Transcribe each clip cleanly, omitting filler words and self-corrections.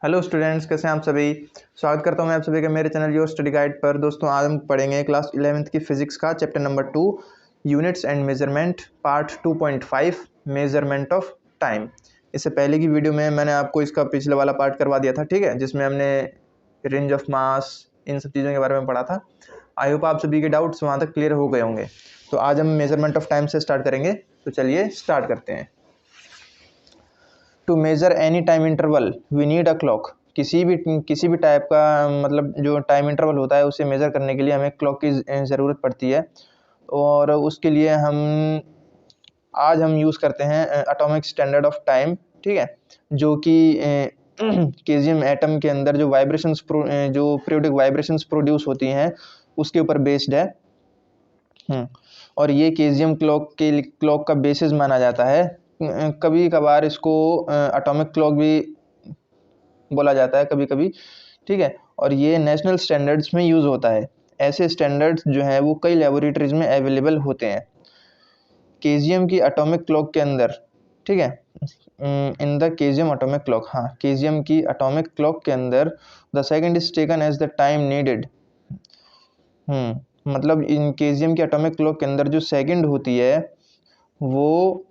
Hello students, कैसे हैं आप सभी। स्वागत करता हूं मैं आप सभी का मेरे चैनल योर स्टडी गाइड पर। दोस्तों, आज हम पढ़ेंगे क्लास 11th की फिजिक्स का chapter number 2 units and measurement part 2.5 measurement of time. इससे पहले की वीडियो में मैंने आपको इसका पिछले वाला पार्ट करवा दिया था, ठीक है, जिसमें हमने रेंज ऑफ मास इन सब चीज़ों के बारे में पढ़ा था। आई होप आप सभी के डाउट्स वहाँ तक क्लियर हो गए होंगे। तो आज हम मेजरमेंट ऑफ टाइम से स्टार्ट करेंगे। तो चलिए स्टार्ट करते हैं। To measure any time interval we need a clock. किसी भी टाइप का मतलब जो टाइम इंटरवल होता है उसे मेज़र करने के लिए हमें क्लॉक की ज़रूरत पड़ती है। और उसके लिए आज हम यूज़ करते हैं एटॉमिक स्टैंडर्ड ऑफ टाइम, ठीक है, जो कि केजियम एटम के अंदर जो जो पीरियोडिक वाइब्रेशंस प्रोड्यूस होती हैं उसके ऊपर बेस्ड है। और ये केजियम क्लॉक का बेसिस माना जाता है। कभी कभार इसको एटॉमिक क्लॉक भी बोला जाता है कभी कभी, ठीक है। और ये नेशनल स्टैंडर्ड्स में यूज़ होता है। ऐसे स्टैंडर्ड्स जो हैं वो कई लेबोरेटरीज में अवेलेबल होते हैं। केजियम की एटॉमिक क्लॉक के अंदर, ठीक है, in the caesium atomic clock, हाँ, केजियम की एटॉमिक क्लॉक के अंदर the second is taken as the time needed. मतलब इन केजियम की एटॉमिक क्लॉक के अंदर जो सेकंड होती है वो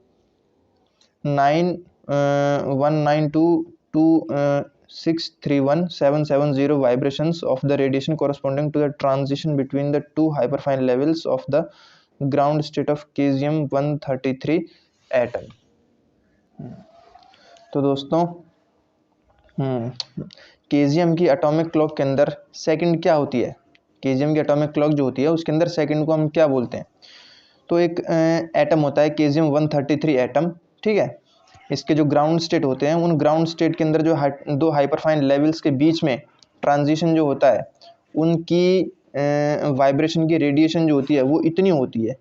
1922631,770 vibrations of the radiation corresponding to the transition between the two hyperfine levels of the ground state of caesium 133 atom। तो दोस्तों, केजियम की एटॉमिक क्लॉक के अंदर सेकंड क्या होती है? केजियम की एटॉमिक क्लॉक जो होती है उसके अंदर सेकंड को हम क्या बोलते हैं? तो एक एटम होता है केजियम 133 एटम, ठीक है। इसके जो ग्राउंड स्टेट होते हैं उन ग्राउंड स्टेट के अंदर जो दो हाइपरफाइन लेवल्स के बीच में ट्रांजिशन जो होता है उनकी वाइब्रेशन की रेडिएशन जो होती है वो इतनी होती है,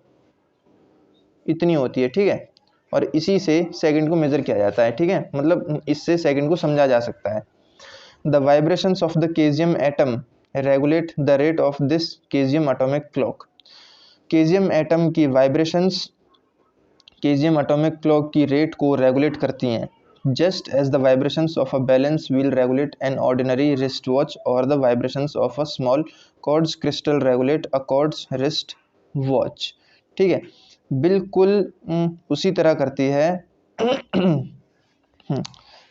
ठीक है। और इसी से सेकंड को मेजर किया जाता है, ठीक है, मतलब इससे सेकंड को समझा जा सकता है। The vibrations of the caesium atom regulate the rate of this caesium atomic clock. Caesium atom की वाइब्रेशंस केजियम एटॉमिक क्लॉक की रेट को रेगुलेट करती हैं, just as the vibrations of a balance wheel regulate an ordinary wrist watch और the vibrations of a small quartz crystal regulate a quartz wrist watch, ठीक है। बिल्कुल उसी तरह करती है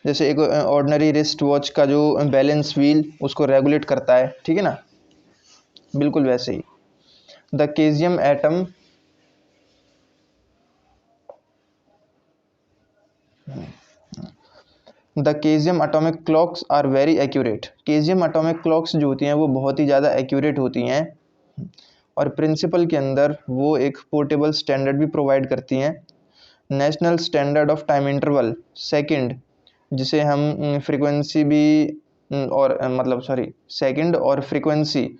जैसे एक ऑर्डिनरी रिस्ट वॉच का जो बैलेंस व्हील उसको रेगुलेट करता है, ठीक है ना, बिल्कुल वैसे ही the caesium atom the caesium atomic clocks are very accurate. Caesium atomic clocks जो होती हैं वो बहुत ही ज़्यादा एक्यूरेट होती हैं और प्रिंसिपल के अंदर वो एक पोर्टेबल स्टैंडर्ड भी प्रोवाइड करती हैं। National standard of time interval second, जिसे हम फ्रीक्वेंसी भी और मतलब सॉरी सेकंड और फ्रीक्वेंसी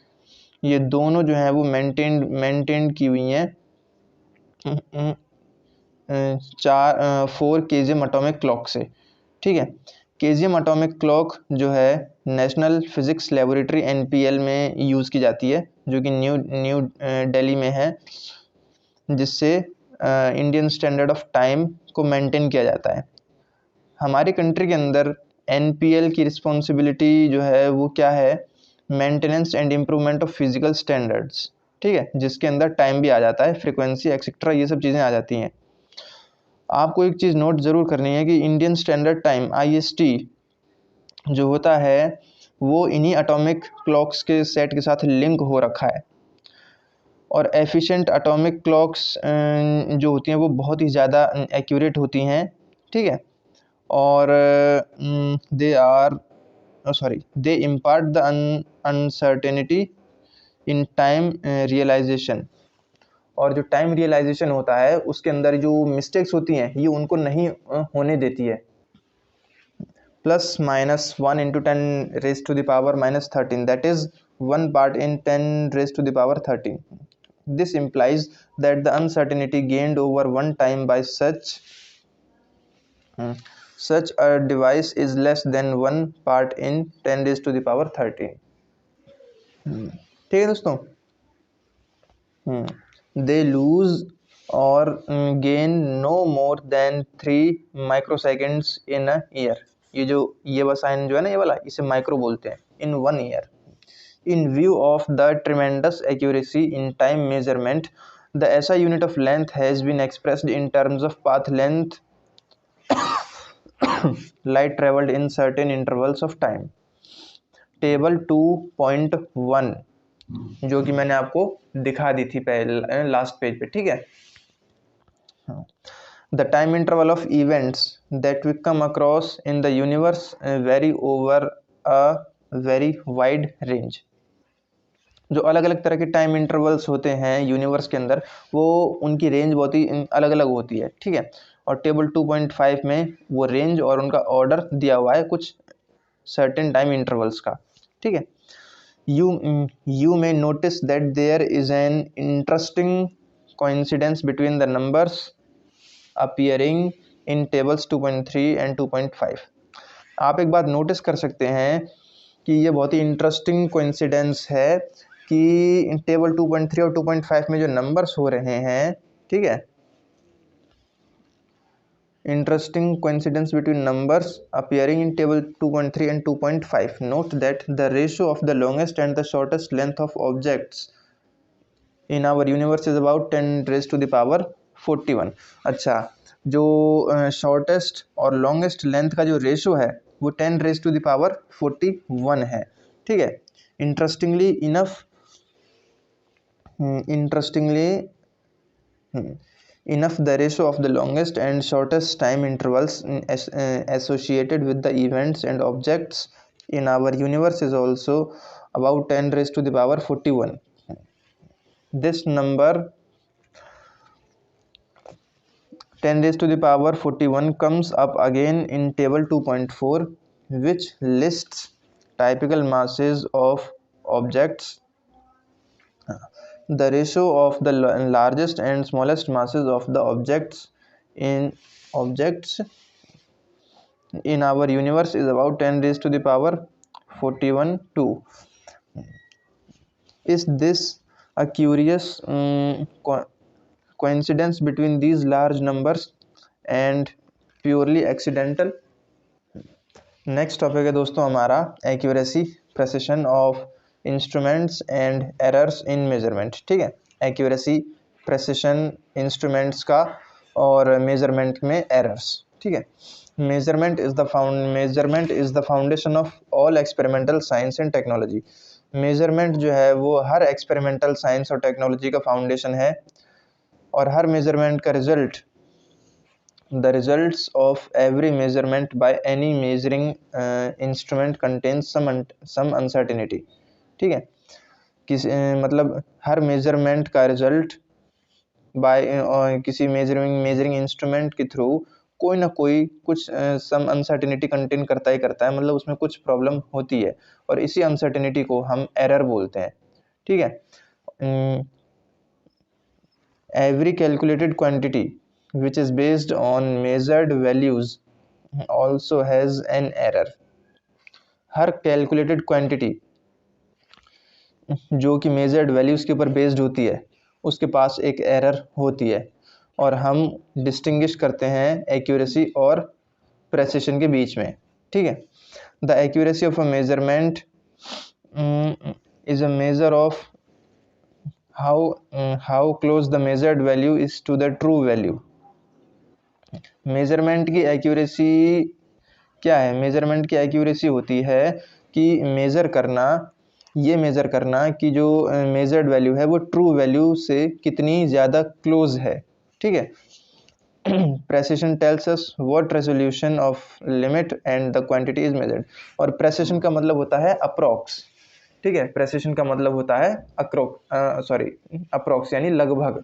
ये दोनों जो हैं वो मेंटेन्ड की हुई हैं 4 केजियम एटॉमिक क्लॉक से, ठीक है। केजियम एटॉमिक क्लॉक जो है नेशनल फिजिक्स लेबोरेटरी NPL में यूज़ की जाती है, जो कि न्यू दिल्ली में है, जिससे इंडियन स्टैंडर्ड ऑफ टाइम को मेंटेन किया जाता है। हमारी कंट्री के अंदर NPL की रिस्पॉन्सिबिलिटी जो है वो क्या है? Maintenance and improvement of physical standards, ठीक है, जिसके अंदर टाइम भी आ जाता है, फ्रिक्वेंसी एक्सेट्रा, ये सब चीज़ें आ जाती हैं। आपको एक चीज़ नोट ज़रूर करनी है कि इंडियन स्टैंडर्ड टाइम IST जो होता है वो इन्हीं एटॉमिक क्लॉक्स के सेट के साथ लिंक हो रखा है। और एफिशिएंट एटॉमिक क्लॉक्स जो होती हैं वो बहुत ही ज़्यादा एक्यूरेट होती हैं, ठीक है। और they impart the uncertainty in time realization. और जो टाइम रियलाइजेशन होता है उसके अंदर जो मिस्टेक्स होती हैं ये उनको नहीं होने देती है। Plus minus 1 into 10 raised to the power minus 13, that is 1 part in 10 raised to the power 13. This implies that the uncertainty gained over one time by such a device is less than 1 part in 10 raised to the power 13. ठीक है दोस्तों, they lose or gain no more than 3 microseconds in a year. ये वाला sign जो है ना, ये वाला, इसे माइक्रो बोलते हैं, इन 1 year. In view of the tremendous accuracy in time measurement, the SI unit of length has been expressed in terms of path length light traveled in certain intervals of time. Table 2.1 जो कि मैंने आपको दिखा दी थी पहले last page पे, ठीक है। The time interval of events that we come across in the universe vary over a very wide range. जो अलग अलग तरह के टाइम इंटरवल्स होते हैं यूनिवर्स के अंदर, वो उनकी रेंज बहुत ही अलग अलग होती है, ठीक है। और टेबल 2.5 में वो रेंज और उनका ऑर्डर दिया हुआ है कुछ सर्टेन टाइम इंटरवल्स का, ठीक है। You may notice that there is an interesting coincidence between the numbers appearing in tables 2.3 and 2.5। आप एक बात नोटिस कर सकते हैं कि ये बहुत ही इंटरेस्टिंग कोइंसिडेंस है कि टेबल 2.3 और 2.5 में जो नंबर्स हो रहे हैं, ठीक है, interesting coincidence between numbers appearing in table 2.3 and 2.5। Note that the ratio of the longest and the shortest length of objects in our universe is about 10 raised to the power 41। अच्छा, जो shortest और longest length का जो ratio है वो 10 raised to the power 41 है, ठीक है। Interestingly enough the ratio of the longest and shortest time intervals associated with the events and objects in our universe is also about 10 raised to the power 41. This number 10 raised to the power 41 comes up again in table 2.4, which lists typical masses of objects. The ratio of the largest and smallest masses of the objects in our universe is about 10 raised to the power 41 2. Is this a curious coincidence between these large numbers and purely accidental? Next topic है दोस्तों हमारा accuracy, precision of instruments and errors in measurement, ठीक है। Accuracy, precision instruments का और measurement में errors, ठीक है। Measurement is the foundation of all experimental science and technology. Measurement जो है वो हर एक्सपेरिमेंटल साइंस और टेक्नोलॉजी का फाउंडेशन है, और हर मेजरमेंट का result, the results of every measurement by any measuring instrument contains some uncertainty, ठीक है। मतलब हर मेजरमेंट का रिजल्ट बाय किसी मेजरिंग इंस्ट्रूमेंट के थ्रू कोई ना कोई कुछ सम अनसर्टेनिटी कंटेन करता ही करता है, मतलब उसमें कुछ प्रॉब्लम होती है, और इसी अनसर्टेनिटी को हम एरर बोलते हैं, ठीक है। Every calculated quantity which is based on measured values also has an error. Her calculated quantity जो कि मेजर्ड वैल्यूज़ के ऊपर बेस्ड होती है उसके पास एक एरर होती है, और हम डिस्टिंग्विश करते हैं एक्यूरेसी और प्रेसिशन के बीच में, ठीक है। The accuracy of a measurement is a measure of how close the measured value is to the true value. Measurement की एक्यूरेसी क्या है? मेजरमेंट की एक्यूरेसी होती है कि मेज़र करना कि जो मेजर्ड वैल्यू है वो ट्रू वैल्यू से कितनी ज़्यादा क्लोज है, ठीक है। Precision tells us what resolution of limit and the quantity is measured. और प्रेसिशन का मतलब होता है अप्रॉक्स, ठीक है। प्रेसिशन का मतलब होता है अप्रॉक्स यानी लगभग,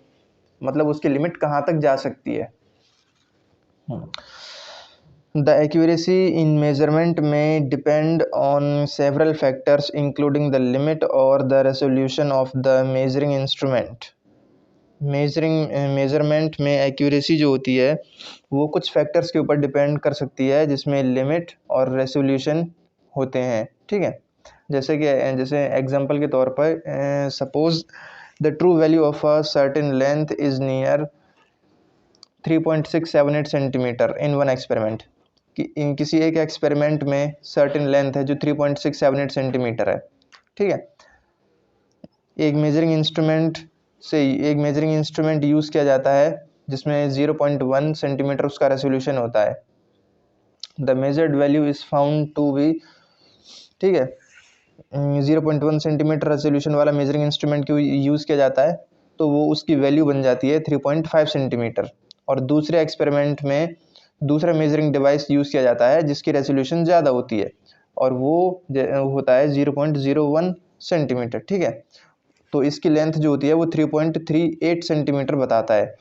मतलब उसकी लिमिट कहाँ तक जा सकती है। The accuracy in measurement may depend on several factors including the limit or the resolution of the measuring instrument. Measurement में एक्यूरेसी जो होती है वो कुछ फैक्टर्स के ऊपर डिपेंड कर सकती है, जिसमें लिमिट और रेसोल्यूशन होते हैं, ठीक है। जैसे एग्जांपल के तौर पर suppose the true value of a certain length is near 3.678 centimetre in one experiment, कि किसी एक एक्सपेरिमेंट में सर्टेन लेंथ है जो 3.678 सेंटीमीटर है, ठीक है। एक मेजरिंग इंस्ट्रूमेंट यूज़ किया जाता है जिसमें 0.1 सेंटीमीटर उसका रेजोल्यूशन होता है। The measured value is found to be, ठीक है, 0.1 सेंटीमीटर रेजोल्यूशन वाला मेजरिंग इंस्ट्रूमेंट क्यों यूज़ किया जाता है, तो वो उसकी वैल्यू बन जाती है 3.5 सेंटीमीटर। और दूसरे एक्सपेरिमेंट में दूसरा मेजरिंग डिवाइस यूज़ किया जाता है जिसकी रेजोल्यूशन ज़्यादा होती है और वो होता है 0.01 सेंटीमीटर, ठीक है। तो इसकी लेंथ जो होती है वो 3.38 सेंटीमीटर बताता है।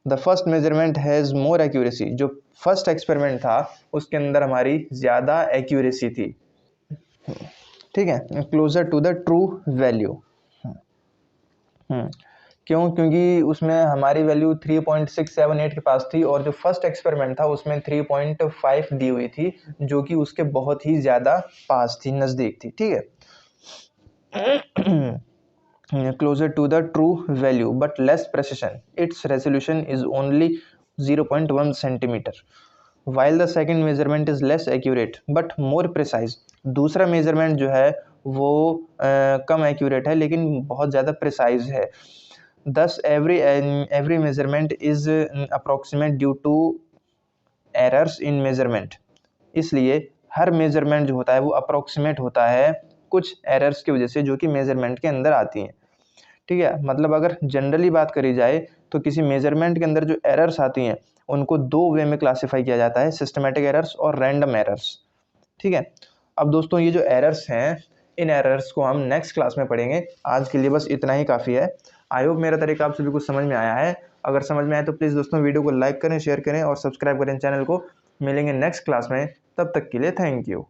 The first measurement has more accuracy, जो फर्स्ट एक्सपेरिमेंट था उसके अंदर हमारी ज़्यादा एक्यूरेसी थी, ठीक है, closer to the true value. क्यों? क्योंकि उसमें हमारी वैल्यू 3.678 के पास थी और जो फर्स्ट एक्सपेरिमेंट था उसमें 3.5 दी हुई थी, जो कि उसके बहुत ही ज़्यादा पास थी, नज़दीक थी, ठीक है। Closer to the true value but less precision, its resolution is only 0.1 centimetre, while the second measurement is less accurate but more precise. दूसरा मेजरमेंट जो है वो कम एक्यूरेट है लेकिन बहुत ज़्यादा प्रिसाइज है। Thus every measurement is approximate due to errors in measurement। इसलिए हर मेजरमेंट जो होता है वो अप्रोक्सीमेट होता है कुछ एरर्स की वजह से जो कि मेजरमेंट के अंदर आती हैं, ठीक है। मतलब अगर जनरली बात करी जाए तो किसी मेजरमेंट के अंदर जो एरर्स आती हैं उनको दो वे में क्लासिफाई किया जाता है, सिस्टमेटिक एरर्स और रैंडम एरर्स, ठीक है। अब दोस्तों ये जो एरर्स हैं इन एरर्स को हम नेक्स्ट क्लास में पढ़ेंगे। आज के लिए बस इतना ही काफ़ी है। आई होप मेरा तरीका आप सभी को समझ में आया है। अगर समझ में आए तो प्लीज़ दोस्तों वीडियो को लाइक करें, शेयर करें और सब्सक्राइब करें चैनल को। मिलेंगे नेक्स्ट क्लास में, तब तक के लिए थैंक यू।